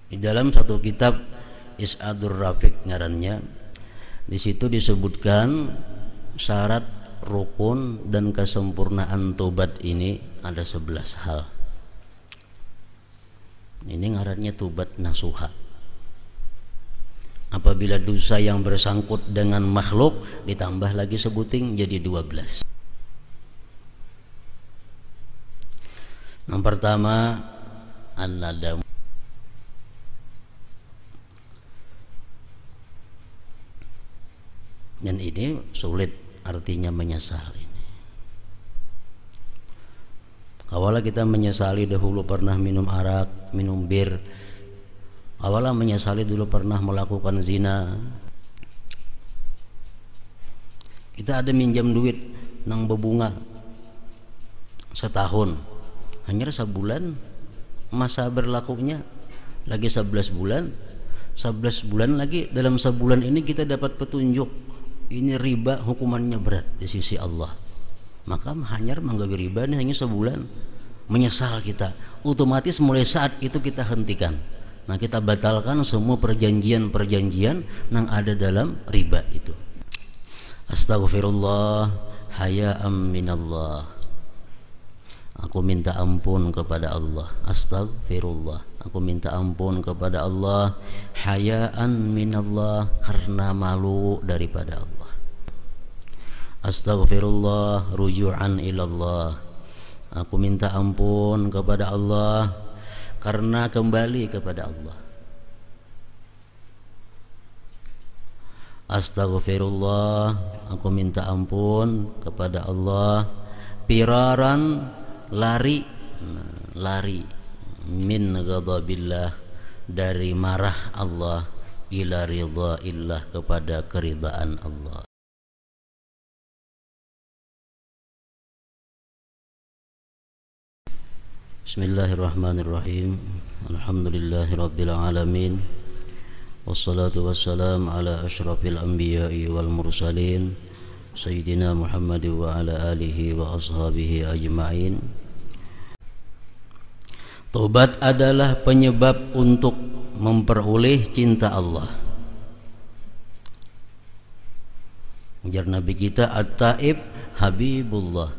Di dalam satu kitab Is'adur Rafiq ngarannya, di situ disebutkan syarat, rukun dan kesempurnaan tobat ini ada 11 hal. Ini ngarannya tobat nasuha. Apabila dosa yang bersangkut dengan makhluk ditambah lagi sebuting jadi 12. Yang pertama an-nadam. Dan ini sulit artinya menyesal ini. Awalnya kita menyesali dahulu pernah minum arak, minum bir. Awalnya menyesali dulu pernah melakukan zina. Kita ada minjam duit nang bebunga setahun, hanya sebulan masa berlakunya lagi 11 bulan. 11 bulan lagi, dalam sebulan ini kita dapat petunjuk ini riba hukumannya berat di sisi Allah. Maka hanyar manggawi riba ini hanya sebulan. Menyesal kita, otomatis mulai saat itu kita hentikan. Nah, kita batalkan semua perjanjian-perjanjian yang ada dalam riba itu. Astaghfirullah haya'am minallah. Aku minta ampun kepada Allah. Astaghfirullah, aku minta ampun kepada Allah. Haya'an minallah, karena malu daripada Allah. Astaghfirullah ruju'an ilallah, aku minta ampun kepada Allah karena kembali kepada Allah. Astaghfirullah, aku minta ampun kepada Allah. Piraran, lari, lari min ghadabillah, dari marah Allah, ila ridha illah, kepada keridaan Allah. Bismillahirrahmanirrahim. Alhamdulillahi rabbil alamin. Wassalatu wassalam ala asyrafil anbiya'i wal mursalin, Sayyidina Muhammad wa ala alihi wa ashabihi ajma'in. Taubat adalah penyebab untuk memperoleh cinta Allah. Ujar Nabi kita, At-Taib Habibullah.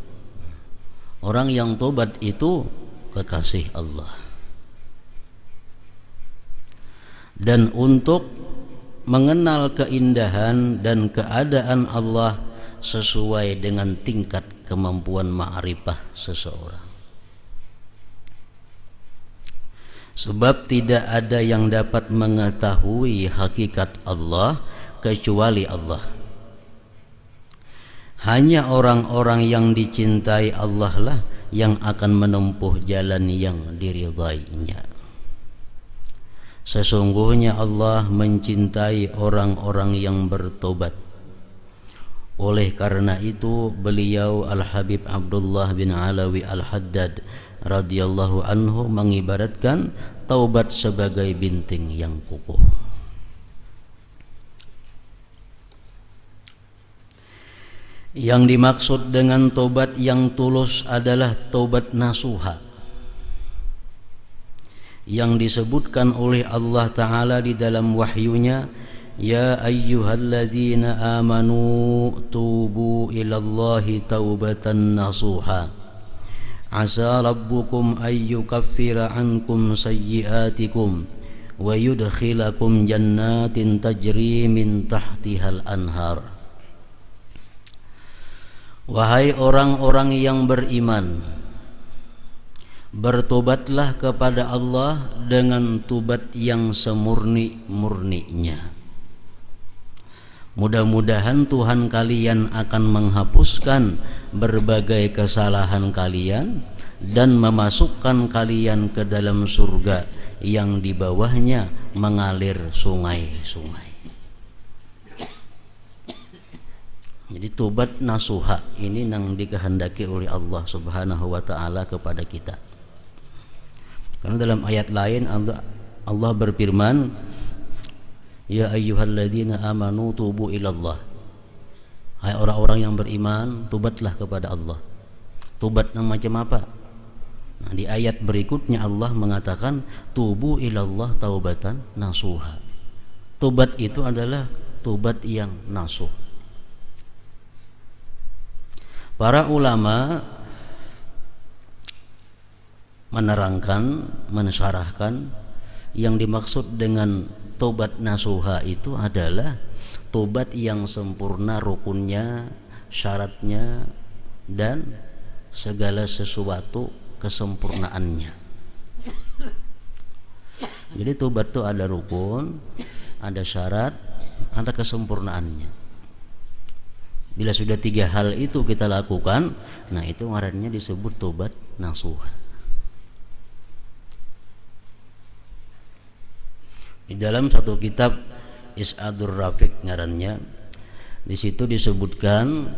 Orang yang taubat itu kekasih Allah. Dan untuk mengenal keindahan dan keadaan Allah sesuai dengan tingkat kemampuan ma'rifah seseorang. Sebab tidak ada yang dapat mengetahui hakikat Allah kecuali Allah. Hanya orang-orang yang dicintai Allah lah yang akan menempuh jalan yang diridainya. Sesungguhnya Allah mencintai orang-orang yang bertobat. Oleh karena itu beliau Al-Habib Abdullah bin Alawi Al-Haddad radhiyallahu anhu mengibaratkan taubat sebagai binting yang kukuh. Yang dimaksud dengan taubat yang tulus adalah taubat nasuha, yang disebutkan oleh Allah Ta'ala di dalam wahyunya, Ya ayyuhalladzina amanu tubu ilallahi taubatan nasuha, asa rabbukum ayyukaffira ankum sayyiatikum wa yudkhilakum jannatin tajri min tahtihal anhar. Wahai orang-orang yang beriman, bertobatlah kepada Allah dengan tobat yang semurni-murninya. Mudah-mudahan Tuhan kalian akan menghapuskan berbagai kesalahan kalian dan memasukkan kalian ke dalam surga yang di bawahnya mengalir sungai-sungai. Jadi tobat nasuha ini yang dikehendaki oleh Allah Subhanahu wa ta'ala kepada kita. Karena dalam ayat lain Allah berfirman, Ya ayyuhalladzina amanu tubu ilallah. Hai orang-orang yang beriman, tobatlah kepada Allah. Tobat yang macam apa? Nah, di ayat berikutnya Allah mengatakan tubu ilallah taubatan nasuha. Tobat itu adalah tobat yang nasuh. Para ulama menerangkan, mensyarahkan yang dimaksud dengan tobat nasuha itu adalah tobat yang sempurna rukunnya, syaratnya, dan segala sesuatu kesempurnaannya. Jadi tobat itu ada rukun, ada syarat, ada kesempurnaannya. Bila sudah 3 hal itu kita lakukan, nah itu ngarannya disebut tobat nasuha. Di dalam satu kitab Is'adur Rafiq ngarannya, di situ disebutkan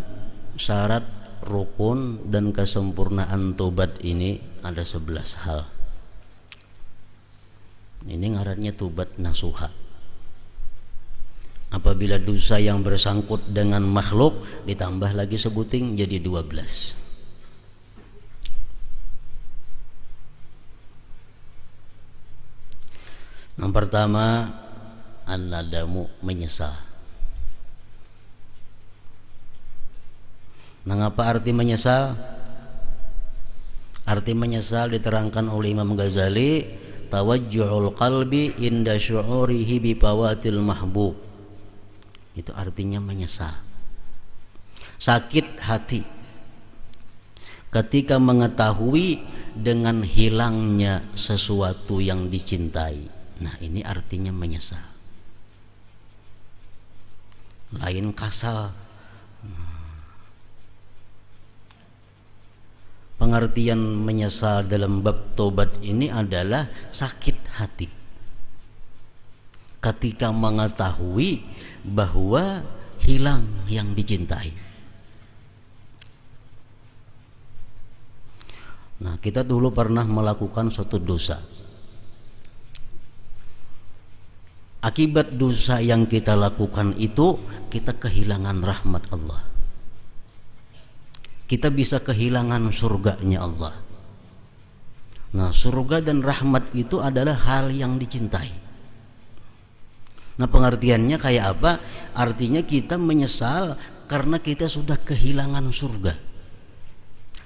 syarat, rukun, dan kesempurnaan tobat ini ada 11 hal. Ini ngarannya tobat nasuha. Apabila dosa yang bersangkut dengan makhluk ditambah lagi sebuting jadi 12. Yang pertama, an-nadamu, menyesal. Nah, apa arti menyesal? Arti menyesal diterangkan oleh Imam Ghazali, tawajjuhul qalbi inda syu'urihi bipawatil mahbub. Itu artinya menyesal. Sakit hati ketika mengetahui dengan hilangnya sesuatu yang dicintai. Nah, ini artinya menyesal. Lain kasal. Pengertian menyesal dalam bab tobat ini adalah sakit hati ketika mengetahui bahwa hilang yang dicintai. Nah, kita dulu pernah melakukan suatu dosa. Akibat dosa yang kita lakukan itu, kita kehilangan rahmat Allah. Kita bisa kehilangan surganya Allah. Nah, surga dan rahmat itu adalah hal yang dicintai. Nah, pengertiannya kayak apa? Artinya kita menyesal karena kita sudah kehilangan surga.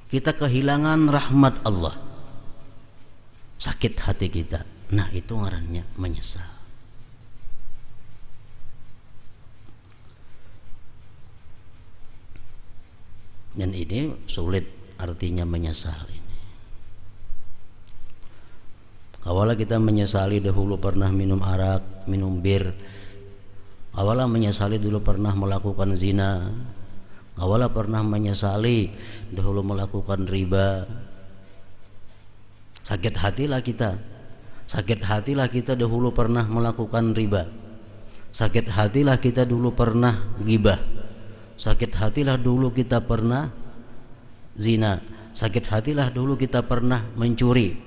Kita kehilangan rahmat Allah. Sakit hati kita. Nah, itu ngarannya menyesal. Dan ini sulit artinya menyesal ini. Awalnya kita menyesali dahulu pernah minum arak, minum bir. Awalnya menyesali dulu pernah melakukan zina. Awalnya pernah menyesali dahulu melakukan riba. Sakit hatilah kita. Sakit hatilah kita dahulu pernah melakukan riba. Sakit hatilah kita dulu pernah gibah. Sakit hatilah dulu kita pernah zina. Sakit hatilah dulu kita pernah mencuri.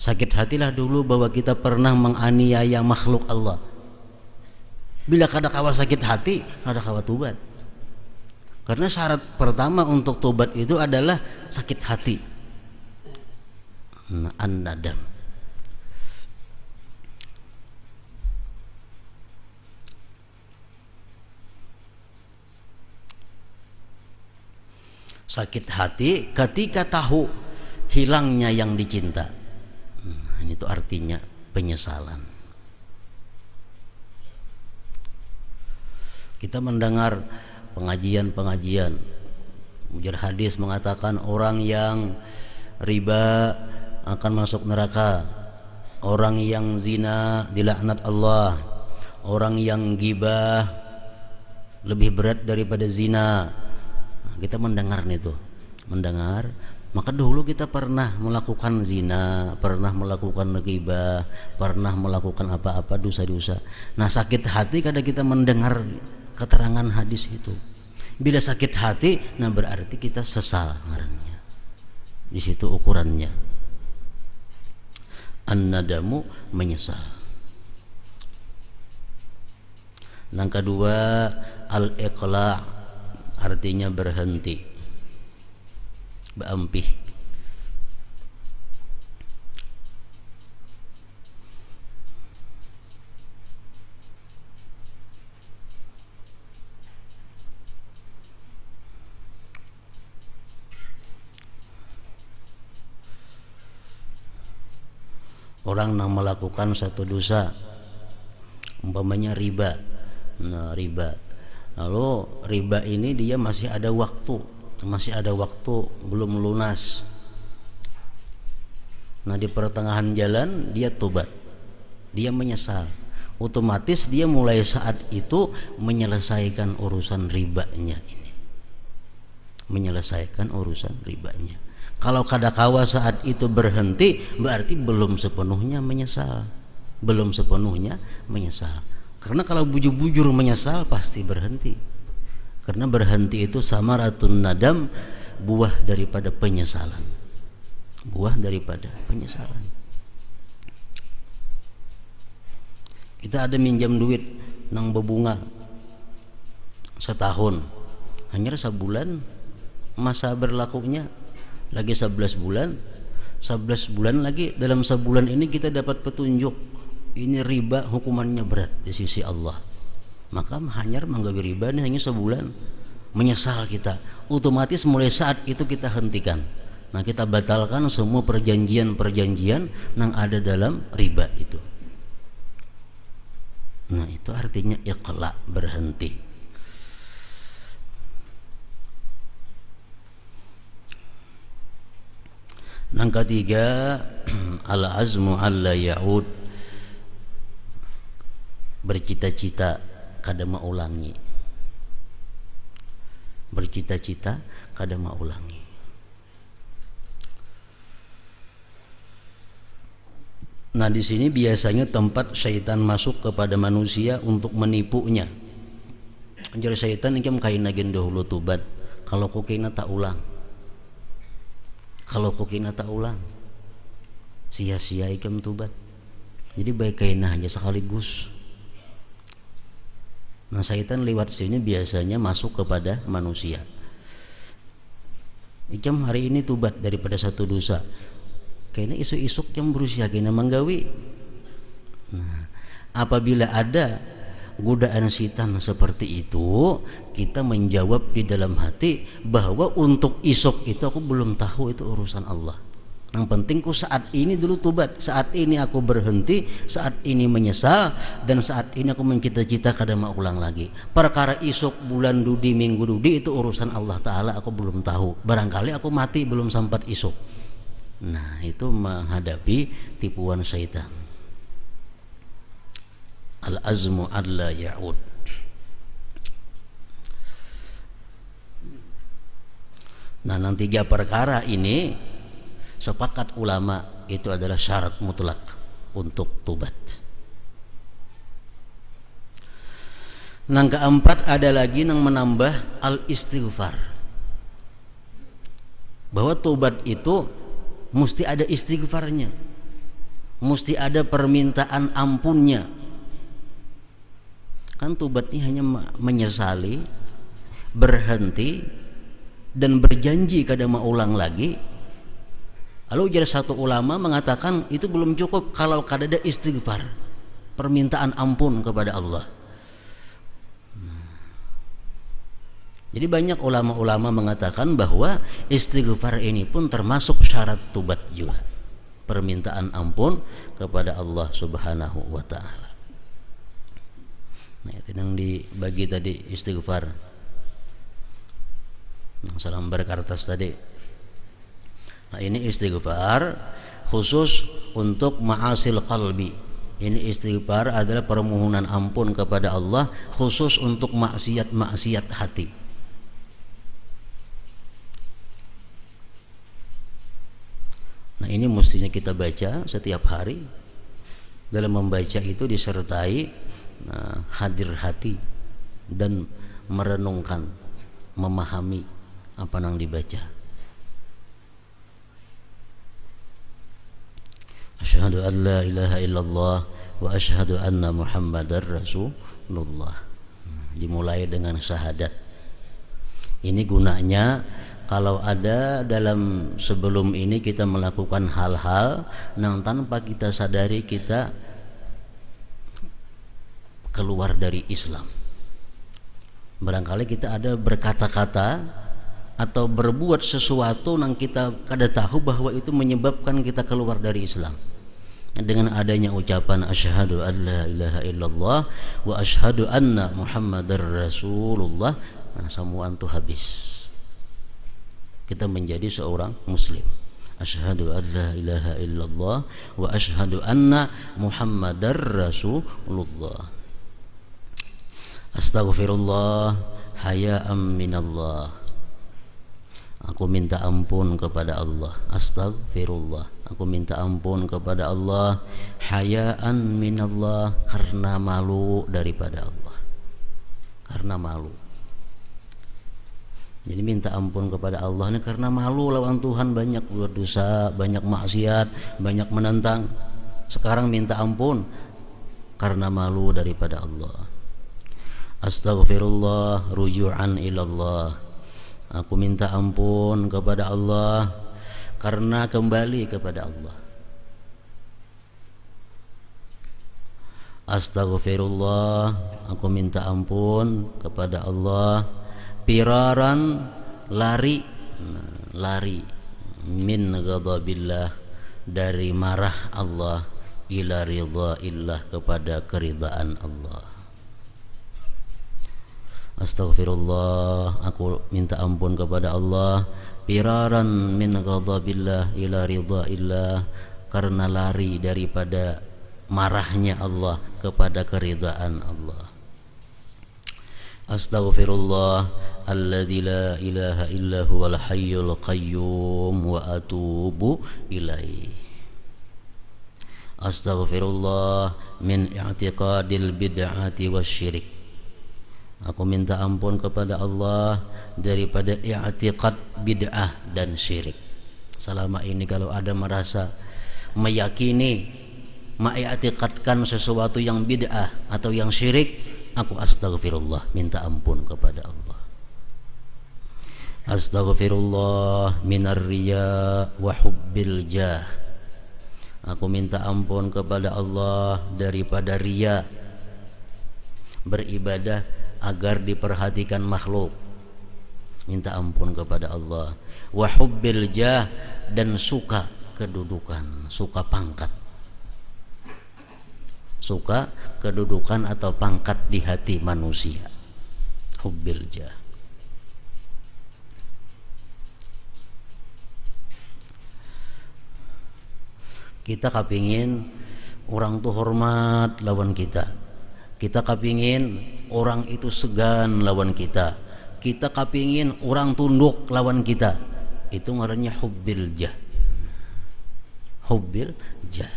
Sakit hatilah dulu bahwa kita pernah menganiaya makhluk Allah. Bila kada kawa sakit hati, kada kawa tobat. Karena syarat pertama untuk tobat itu adalah sakit hati. An-nadam. Sakit hati ketika tahu hilangnya yang dicinta. Ini itu artinya penyesalan. Kita mendengar pengajian-pengajian, ujar hadis mengatakan orang yang riba akan masuk neraka, orang yang zina dilaknat Allah, orang yang gibah lebih berat daripada zina. Kita mendengar itu, mendengar. Maka dulu kita pernah melakukan zina, pernah melakukan ghibah, pernah melakukan apa-apa dosa-dosa. Nah, sakit hati kadang kita mendengar keterangan hadis itu. Bila sakit hati, nah berarti kita sesal ngarannya. Di situ ukurannya. An-nadamu, menyesal. Yang kedua, al-iqla', artinya berhenti, berampih. orang yang melakukan satu dosa, umpamanya riba. Nah, riba. Lalu riba ini dia masih ada waktu belum lunas. Nah, di pertengahan jalan dia tobat, dia menyesal, otomatis dia mulai saat itu menyelesaikan urusan ribanya ini, menyelesaikan urusan ribanya. Kalau kadakawa saat itu berhenti, berarti belum sepenuhnya menyesal, belum sepenuhnya menyesal. Karena kalau bujur-bujur menyesal pasti berhenti. Karena berhenti itu samaratun nadam, buah daripada penyesalan. Buah daripada penyesalan. Kita ada minjam duit nang bebunga setahun, hanya sebulan masa berlakunya lagi 11 bulan. 11 bulan lagi, dalam sebulan ini kita dapat petunjuk ini riba hukumannya berat di sisi Allah. Maka hanyar manggawi riba ini hanya sebulan, menyesal kita, otomatis mulai saat itu kita hentikan. Nah, kita batalkan semua perjanjian-perjanjian yang ada dalam riba itu. Nah, itu artinya iqla, berhenti. Yang ketiga, al-azmu alla ya'ud, bercita-cita kada maulangi. Bercita-cita kada maulangi. Nah, di sini biasanya tempat syaitan masuk kepada manusia untuk menipunya. Jadi syaitan ikam kaina gen dahulu tubat, kalau kukina tak ulang. Kalau kukina tak ulang, sia-sia ikam tubat. Jadi baik kaina hanya sekaligus. Nah, syaitan lewat sini biasanya masuk kepada manusia. Ikam hari ini tubat daripada satu dosa, kayaknya isu-isuk yang berusia kena manggawi. Nah, apabila ada godaan syaitan seperti itu, kita menjawab di dalam hati bahwa untuk isuk itu aku belum tahu, itu urusan Allah. Yang penting ku saat ini dulu tubat, saat ini aku berhenti, saat ini menyesal, dan saat ini aku mencita-cita kada mau ulang lagi. Perkara isuk, bulan dudi, minggu dudi itu urusan Allah Ta'ala, aku belum tahu. Barangkali aku mati belum sempat isuk. Nah, itu menghadapi tipuan syaitan. Al-azmu alla ya'ud. Nah, yang tiga perkara ini sepakat ulama itu adalah syarat mutlak untuk tobat. Yang keempat ada lagi yang menambah al-istighfar, bahwa tobat itu mesti ada istighfarnya, mesti ada permintaan ampunnya. Kan tobat ini hanya menyesali, berhenti, dan berjanji kada mau ulang lagi. Lalu jadi satu ulama mengatakan itu belum cukup kalau kada ada istighfar, permintaan ampun kepada Allah. Jadi banyak ulama-ulama mengatakan bahwa istighfar ini pun termasuk syarat tobat juga, permintaan ampun kepada Allah Subhanahu wa Ta'ala. Nah, itu yang dibagi tadi istighfar, salam berkartas tadi. Nah, ini istighfar khusus untuk ma'asil qalbi. Ini istighfar adalah permohonan ampun kepada Allah khusus untuk maksiat-maksiat hati. Nah, ini mestinya kita baca setiap hari. Dalam membaca itu disertai hadir hati dan merenungkan, memahami apa yang dibaca. Asyhadu an la ilaha illallah wa asyhadu anna Muhammadar Rasulullah. Dimulai dengan syahadat. Ini gunanya kalau ada dalam sebelum ini kita melakukan hal-hal yang tanpa kita sadari kita keluar dari Islam. Barangkali kita ada berkata-kata atau berbuat sesuatu yang kita kada tahu bahwa itu menyebabkan kita keluar dari Islam. dengan adanya ucapan asyhadu an la ilaha illallah wa asyhadu anna muhammadar rasulullah, nah, samuan itu habis. Kita menjadi seorang muslim. Asyhadu an la ilaha illallah wa asyhadu anna muhammadar rasulullah. Astaghfirullah haya'am minallah. Aku minta ampun kepada Allah. Astaghfirullah. Aku minta ampun kepada Allah haya'an minallah, karena malu daripada Allah. Karena malu. Jadi minta ampun kepada Allah ini karena malu lawan Tuhan, banyak berdosa, banyak maksiat, banyak menentang. Sekarang minta ampun karena malu daripada Allah. Astaghfirullah ruju'an ilallah. Aku minta ampun kepada Allah karena kembali kepada Allah. Astaghfirullah, aku minta ampun kepada Allah piraran, lari, lari min ghadabillah, dari marah Allah, ila ridhaillah, kepada keridaan Allah. Astaghfirullah, aku minta ampun kepada Allah piraran min ghadabillah ila ridhaillah, karena lari daripada marahnya Allah kepada keridaan Allah. Astaghfirullah alladzi la ilaha illa huwal hayyul qayyum wa atubu ilaih. Astaghfirullah min i'tiqadil bid'ati wasyirik. Aku minta ampun kepada Allah daripada i'tiqad bid'ah dan syirik. Selama ini kalau ada merasa meyakini, mengiktikadkan sesuatu yang bid'ah atau yang syirik, aku astaghfirullah, minta ampun kepada Allah. Astaghfirullah minar riya wa hubbil jah. Aku minta ampun kepada Allah daripada riya, beribadah agar diperhatikan makhluk. Minta ampun kepada Allah. Wa hubbil jah, dan suka kedudukan, suka pangkat. Suka kedudukan atau pangkat di hati manusia. Hubbil jah. Kita kepingin orang tuh hormat lawan kita. Kita kepingin orang itu segan lawan kita. Kita kepingin orang tunduk lawan kita. Itu ngarannya hubbil jah. Hubbil jah.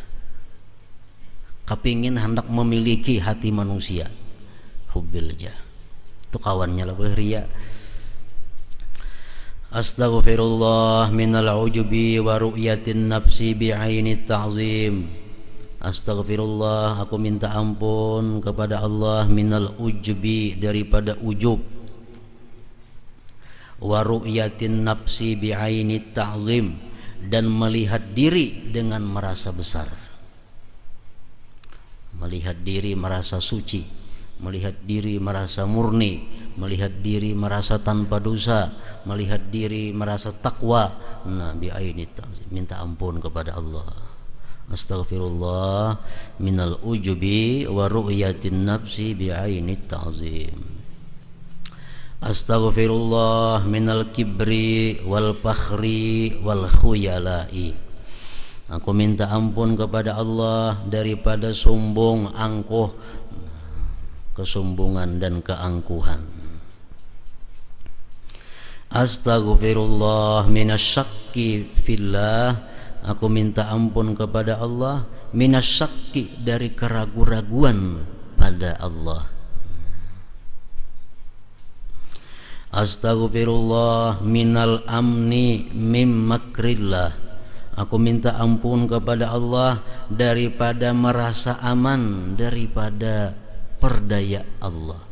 Kepingin hendak memiliki hati manusia. Hubbil jah. Itu kawannya lah ria. Astaghfirullah minal ujubi wa ru'yatin nafsi bi'ainit ta'zim. Astaghfirullah, aku minta ampun kepada Allah minal ujubi, daripada ujub, wa ru'yatin nafsi bi'ainit ta'zim, dan melihat diri dengan merasa besar. Melihat diri merasa suci, melihat diri merasa murni, melihat diri merasa tanpa dosa, melihat diri merasa takwa. Nah, bi'ainit ta'zim, minta ampun kepada Allah. Astaghfirullah minal ujubi wa ru'yatin nafsi bi'ainit ta'zim. Astaghfirullah minal kibri wal fakhri wal khuyalai. Aku minta ampun kepada Allah daripada sombong, angkuh, kesombongan dan keangkuhan. Astaghfirullah minasyakki fillah. Aku minta ampun kepada Allah minasyakki, dari keraguan-raguan pada Allah. Astaghfirullah minal amni mim makrillah. Aku minta ampun kepada Allah daripada merasa aman daripada perdaya Allah.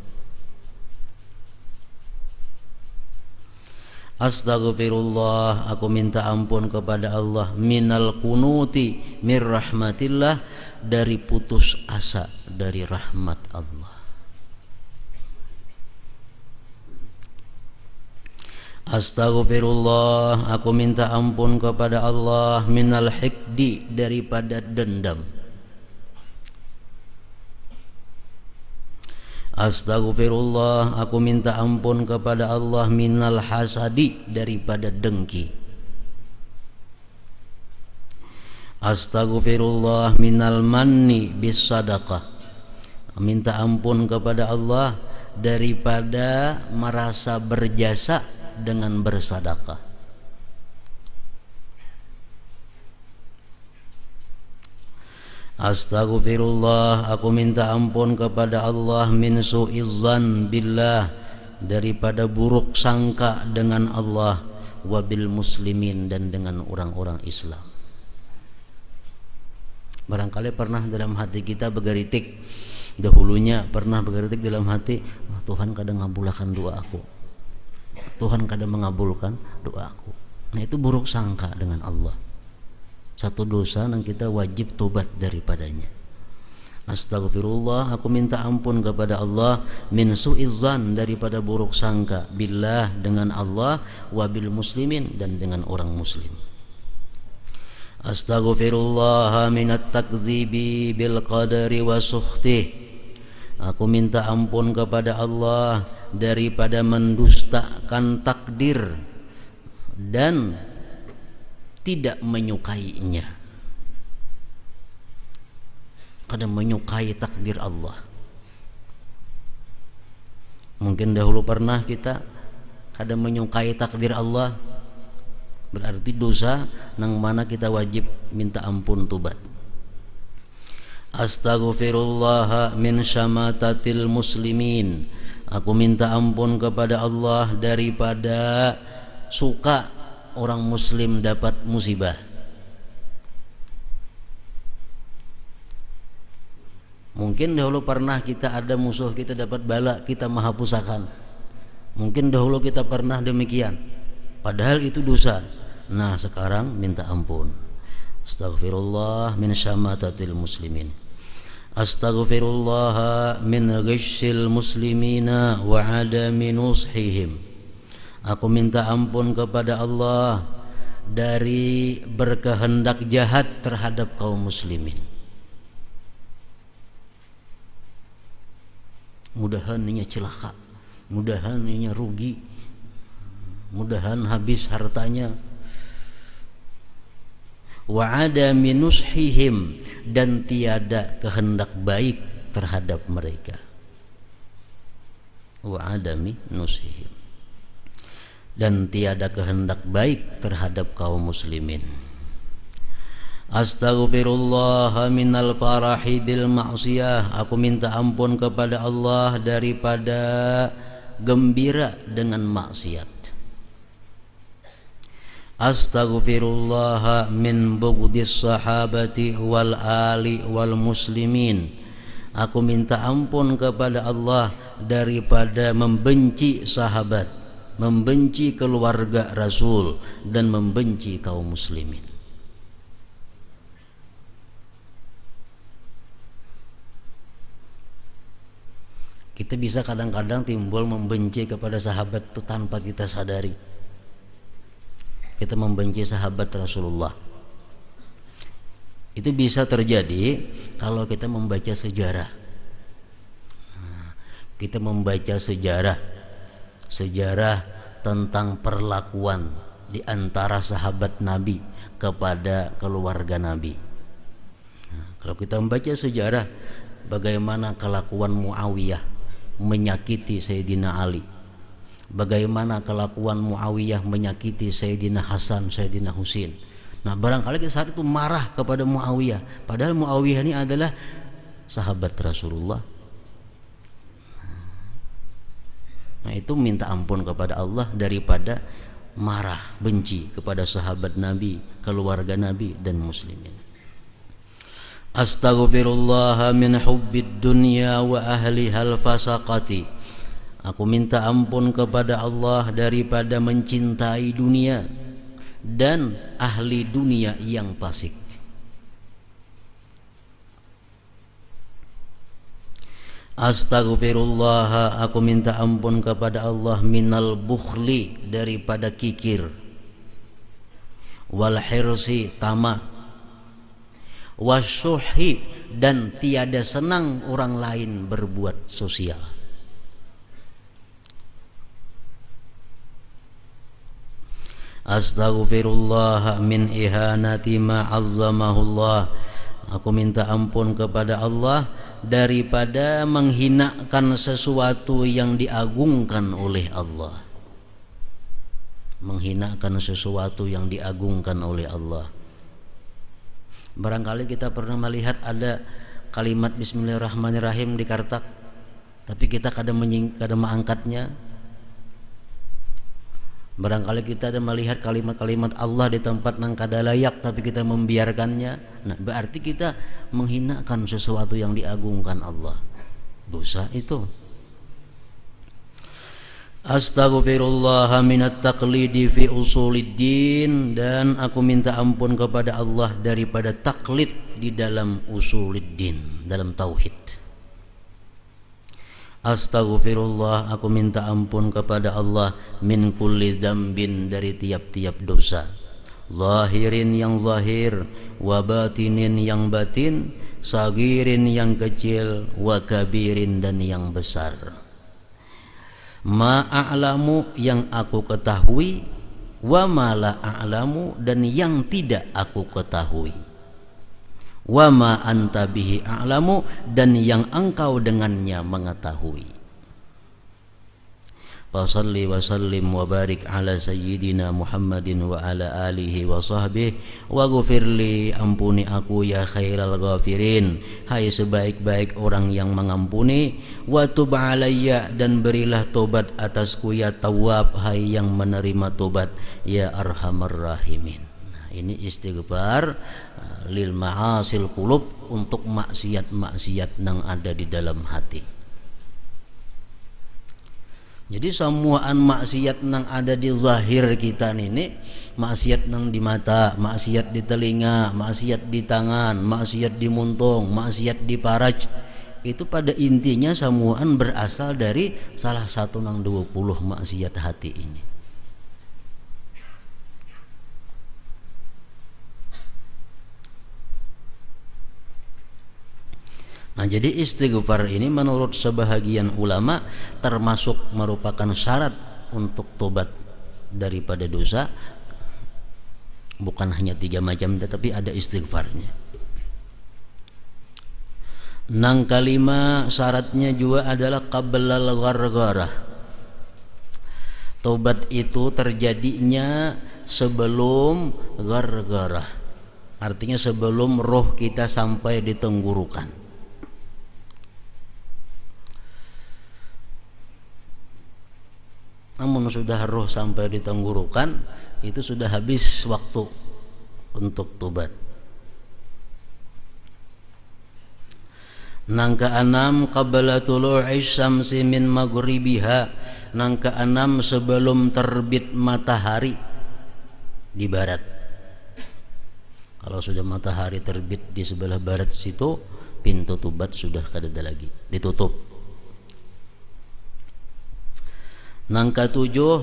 Astaghfirullah, aku minta ampun kepada Allah minal kunuti mir rahmatillah, dari putus asa dari rahmat Allah. Astaghfirullah, aku minta ampun kepada Allah minal hikdi, daripada dendam. Astaghfirullah, aku minta ampun kepada Allah minal hasadi, daripada dengki. Astaghfirullah minal manni bis sadaqah, minta ampun kepada Allah daripada merasa berjasa dengan bersedekah. Astaghfirullah, aku minta ampun kepada Allah min su'izzan billah, daripada buruk sangka dengan Allah, wabil muslimin, dan dengan orang-orang Islam. Barangkali pernah dalam hati kita bergeritik, dahulunya pernah bergeritik dalam hati, Tuhan kadang ngabulkan doa aku, Tuhan kadang mengabulkan doa aku. Nah, itu buruk sangka dengan Allah, satu dosa yang kita wajib tobat daripadanya. Astaghfirullah, aku minta ampun kepada Allah min su'izzan, daripada buruk sangka billah, dengan Allah, wabil muslimin, dan dengan orang muslim. Astaghfirullah minat takdzibi bil qadari wa sukhtih, aku minta ampun kepada Allah daripada mendustakan takdir dan tidak menyukainya. Kadang menyukai takdir Allah. Mungkin dahulu pernah kita kadang menyukai takdir Allah, berarti dosa nang mana kita wajib minta ampun tobat. Astaghfirullah min syamatatil muslimin, aku minta ampun kepada Allah daripada suka orang muslim dapat musibah. Mungkin dahulu pernah kita ada musuh, kita dapat bala, kita mahapusakan. Mungkin dahulu kita pernah demikian, padahal itu dosa. Nah, sekarang minta ampun. Astaghfirullah min syamatatil muslimin. Astaghfirullah min ghishil muslimina wa adami nushihim, aku minta ampun kepada Allah dari berkehendak jahat terhadap kaum muslimin. Mudahan inya celaka, mudahan inya rugi, mudahan habis hartanya. Wa adami nushihim, dan tiada kehendak baik terhadap mereka. Wa adami nushihim, dan tiada kehendak baik terhadap kaum muslimin. Astaghfirullah minal farahi bil ma'siyah, aku minta ampun kepada Allah daripada gembira dengan maksiat. Astaghfirullah min bughdis sahabati wal ali wal muslimin, aku minta ampun kepada Allah daripada membenci sahabat, membenci keluarga Rasul, dan membenci kaum muslimin. Kita bisa kadang-kadang timbul membenci kepada sahabat itu tanpa kita sadari. Kita membenci sahabat Rasulullah. Itu bisa terjadi kalau kita membaca sejarah. Kita membaca sejarah tentang perlakuan di antara sahabat Nabi kepada keluarga Nabi. Kalau kita membaca sejarah bagaimana kelakuan Muawiyah menyakiti Sayyidina Ali, bagaimana kelakuan Muawiyah menyakiti Sayyidina Hasan, Sayyidina Husain. Nah, barangkali kita saat itu marah kepada Muawiyah, padahal Muawiyah ini adalah sahabat Rasulullah. Nah, itu minta ampun kepada Allah daripada marah, benci kepada sahabat Nabi, keluarga Nabi, dan muslimin. Astaghfirullah min hubbid dunya wa ahlihal fasaqati, aku minta ampun kepada Allah daripada mencintai dunia dan ahli dunia yang fasik. Astaghfirullah, aku minta ampun kepada Allah minal bukhli, daripada kikir, wal hirsi, tamak, wasyuhi, dan tiada senang orang lain berbuat sosial. Astaghfirullah min ihanati ma 'azzamahullah. Aku minta ampun kepada Allah daripada menghinakan sesuatu yang diagungkan oleh Allah. Menghinakan sesuatu yang diagungkan oleh Allah. Barangkali kita pernah melihat ada kalimat Bismillahirrahmanirrahim di kartak, tapi kita kadang mengangkatnya. Barangkali kita ada melihat kalimat-kalimat Allah di tempat yang kada layak, tapi kita membiarkannya. Nah, berarti kita menghinakan sesuatu yang diagungkan Allah. Dosa itu. Astaghfirullah minat taqlidi fi usuliddin. Dan aku minta ampun kepada Allah daripada taklid di dalam usuliddin, dalam tauhid. Astaghfirullah, aku minta ampun kepada Allah min kulli dzambin, dari tiap-tiap dosa. Zahirin yang zahir, wa batinin yang batin, sagirin yang kecil, wa kabirin dan yang besar. Ma'a'lamu, yang aku ketahui, wa ma la a'lamu, dan yang tidak aku ketahui. Wa ma anta bihi a'lamu, dan yang engkau dengannya mengetahui. Fasalli wa sallim wa barik ala sayyidina Muhammadin wa ala alihi wa sahbihi wa ghufirli, ampuni aku ya khairal ghafirin, hai sebaik-baik orang yang mengampuni. Wa tub alayya, dan berilah tobat atasku ya tawwab, hai yang menerima tobat, ya arhamar rahimin. Ini istighfar lil ma'asil qulub, untuk maksiat-maksiat yang ada di dalam hati. Jadi semuaan maksiat yang ada di zahir kita ini, maksiat yang di mata, maksiat di telinga, maksiat di tangan, maksiat di muntung, maksiat di paraj, itu pada intinya semuaan berasal dari salah satu nang 20 maksiat hati ini. Nah, jadi istighfar ini menurut sebahagian ulama termasuk merupakan syarat untuk tobat daripada dosa. Bukan hanya 3 macam, tetapi ada istighfarnya. Nang kalima syaratnya juga adalah qablal ghargharah. Tobat itu terjadinya sebelum ghargharah. Artinya sebelum roh kita sampai di tenggorokan. Namun sudah roh sampai di tenggorokan, itu sudah habis waktu untuk tobat. Nang keenam qabla tulu'is syamsi min maghribiha. Nang keenam sebelum terbit matahari di barat. Kalau sudah matahari terbit di sebelah barat situ, pintu tobat sudah kada ada lagi, ditutup. Nang ketujuh,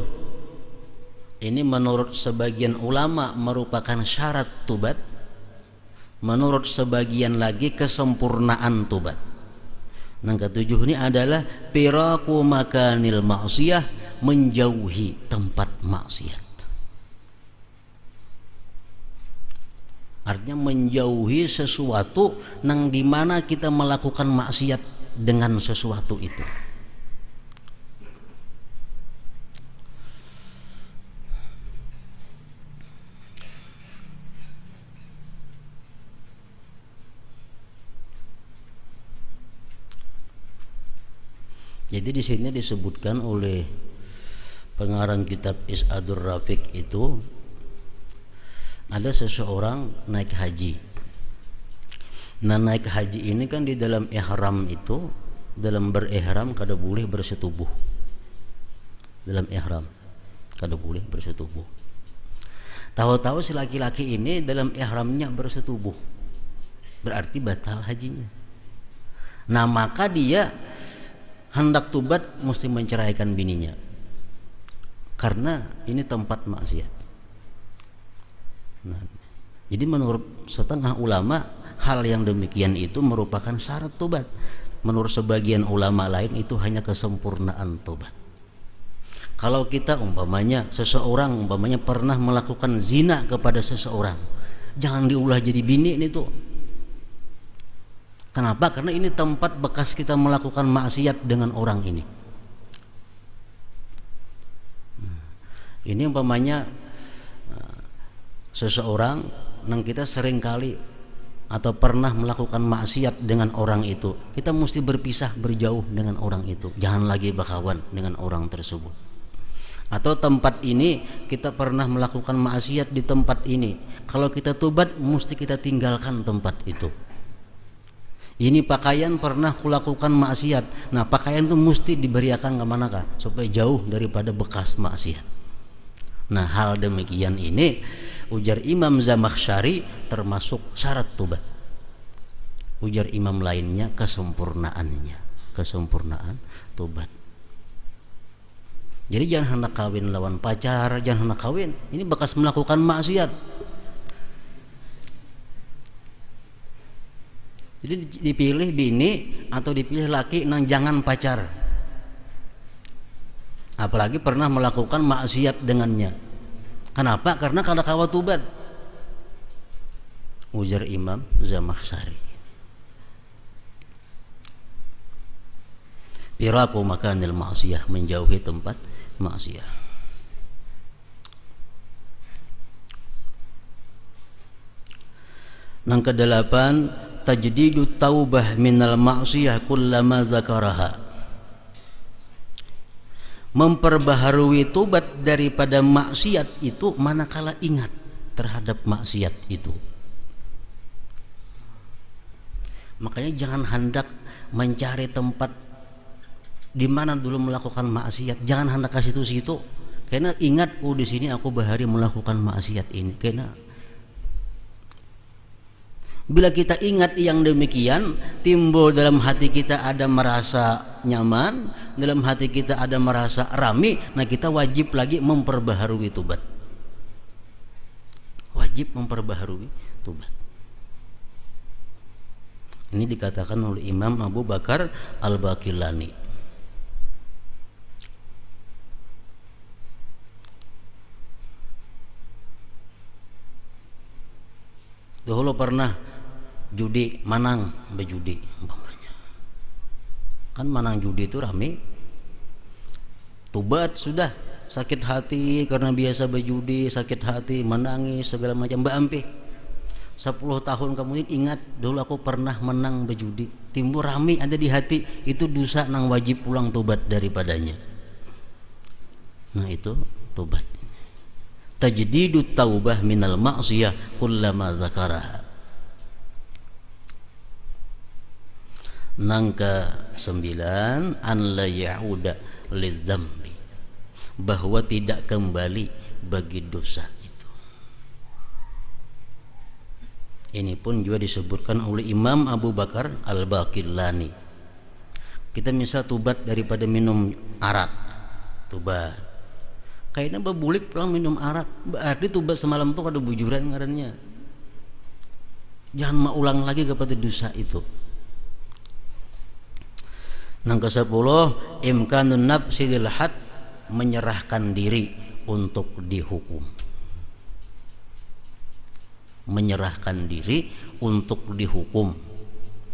ini menurut sebagian ulama merupakan syarat tobat. Menurut sebagian lagi kesempurnaan tobat. Nang ketujuh ini adalah piraku makanil maksiyah, menjauhi tempat maksiat. Artinya menjauhi sesuatu nang dimana kita melakukan maksiat dengan sesuatu itu. Jadi di sini disebutkan oleh pengarang kitab Is'adur Rafiq itu, ada seseorang naik haji. Nah, naik haji ini kan di dalam ihram itu, dalam berihram kada boleh bersetubuh. Dalam ihram kada boleh bersetubuh. Tahu-tahu si laki-laki ini dalam ihramnya bersetubuh, berarti batal hajinya. Nah, maka dia hendak tobat mesti menceraikan bininya, karena ini tempat maksiat. Nah, jadi menurut setengah ulama hal yang demikian itu merupakan syarat tobat. Menurut sebagian ulama lain itu hanya kesempurnaan tobat. Kalau kita umpamanya seseorang umpamanya pernah melakukan zina kepada seseorang, jangan diulah jadi bini ini tuh. Kenapa? Karena ini tempat bekas kita melakukan maksiat dengan orang ini. Ini umpamanya seseorang yang kita sering kali atau pernah melakukan maksiat dengan orang itu, kita mesti berpisah, berjauh dengan orang itu. Jangan lagi berkawan dengan orang tersebut. Atau tempat ini kita pernah melakukan maksiat di tempat ini, kalau kita tobat mesti kita tinggalkan tempat itu. Ini pakaian pernah kulakukan maksiat, nah pakaian itu mesti diberiakan kemanakah supaya jauh daripada bekas maksiat. Nah hal demikian ini ujar Imam Zamakhsyari termasuk syarat tobat. Ujar imam lainnya kesempurnaannya, kesempurnaan tobat. Jadi jangan hendak kawin lawan pacar, jangan hendak kawin, ini bekas melakukan maksiat. Jadi dipilih bini atau dipilih laki nang jangan pacar, apalagi pernah melakukan maksiat dengannya. Kenapa? Karena kada kawa tobat. Ujar Imam Zamakhsyari. Firaku makanil maksiyah, menjauhi tempat maksiat. Yang kedelapan, tajdidu taubah minal maksiyah kullama zakaraha. Memperbaharui tobat daripada maksiat itu manakala ingat terhadap maksiat itu. Makanya jangan hendak mencari tempat di mana dulu melakukan maksiat, jangan hendak ke situ-situ. Karena ingat, oh di sini aku bahari melakukan maksiat ini. Karena bila kita ingat yang demikian, timbul dalam hati kita ada merasa nyaman, dalam hati kita ada merasa rami, nah kita wajib lagi memperbaharui tobat. Wajib memperbaharui tobat. Ini dikatakan oleh Imam Abu Bakar Al-Baqillani. Dahulu pernah judi, manang berjudi umpamanya. Kan manang judi itu rame. Tobat sudah, sakit hati karena biasa berjudi, sakit hati, menangis segala macam, mbak ampe. 10 tahun kemudian ingat, dulu aku pernah menang berjudi. Timbul rame ada di hati, itu dosa nang wajib pulang tobat daripadanya. Nah itu tobat. Tajdidu taubah minal maksiyah kullama zakaraha. Nangka 9, an la ya'uda lidzambi, bahwa tidak kembali bagi dosa itu. Ini pun juga disebutkan oleh Imam Abu Bakar Al-Baqillani. Kita misal tobat daripada minum arak, tobat. Kayaknya babulik pulang minum arak, berarti tobat semalam tuh ada bujuran ngarannya. Jangan mau ulang lagi kepada dosa itu. Yang ke-10, imkanun nafsi lil had, menyerahkan diri untuk dihukum. Menyerahkan diri untuk dihukum.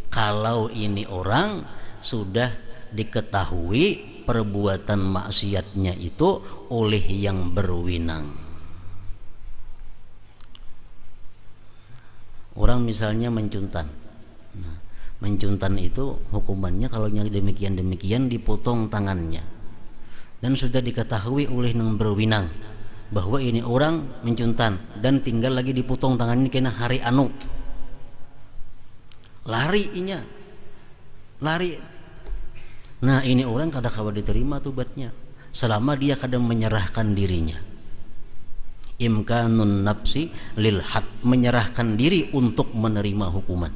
Kalau ini orang sudah diketahui perbuatan maksiatnya itu oleh yang berwenang. Orang misalnya mencuntan. Nah, mencuntan itu hukumannya kalau yang demikian dipotong tangannya. Dan sudah diketahui oleh yang berwenang bahwa ini orang mencuntan dan tinggal lagi dipotong tangannya kena hari anu. Lari. Nah ini orang kadang kawa diterima tobatnya selama dia kadang menyerahkan dirinya. Imkanun nafsi lil had, menyerahkan diri untuk menerima hukuman.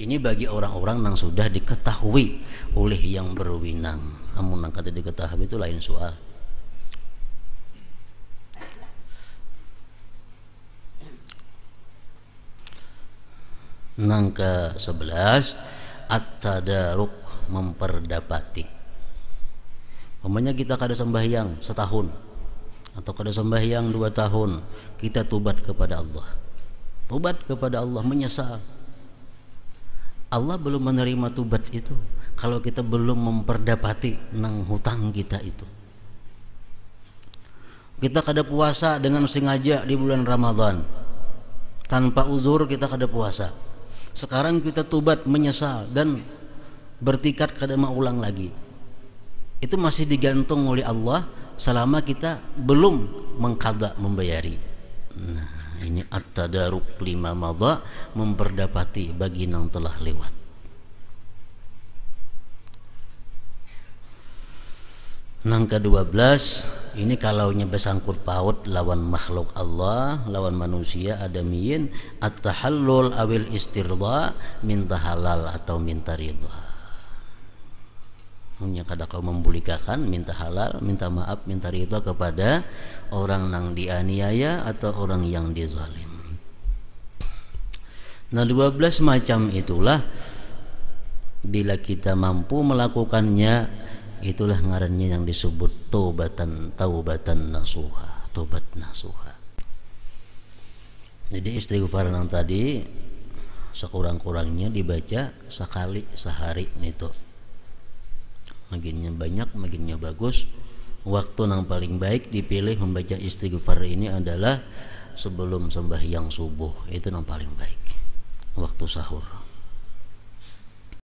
Ini bagi orang-orang yang sudah diketahui oleh yang berwenang. Namun yang kata diketahui itu lain soal. Nang ke-11, at-tadaruk, memperdapati, Umpamanya kita kada sembahyang setahun atau kada sembahyang 2 tahun, kita tobat kepada Allah. Tobat kepada Allah, menyesal. Allah belum menerima tobat itu kalau kita belum memperdapati nang hutang kita itu. Kita kada puasa dengan sengaja di bulan Ramadan, tanpa uzur kita kada puasa. Sekarang kita tobat, menyesal dan bertekad kada mau ulang lagi. Itu masih digantung oleh Allah selama kita belum mengqadha, membayari. Nah, ini at-tadaruk lima madha, memperdapati bagi yang telah lewat. Nang ke-12, ini kalaunya bersangkut paut lawan makhluk Allah, lawan manusia adamiyin, at-tahallul awil istirda, minta halal atau minta ridha. Kada kau membulikakan, minta halal, minta maaf, minta ridha kepada orang yang dianiaya atau orang yang dizalim. Nah, 12 macam itulah bila kita mampu melakukannya, itulah ngarannya yang disebut taubatan nasuha, tobat nasuha. Jadi istighfar yang tadi sekurang-kurangnya dibaca sekali sehari itu. Makinnya banyak, makinnya bagus. Waktu yang paling baik dipilih membaca istighfar ini adalah sebelum sembahyang subuh. Itu yang paling baik, waktu sahur.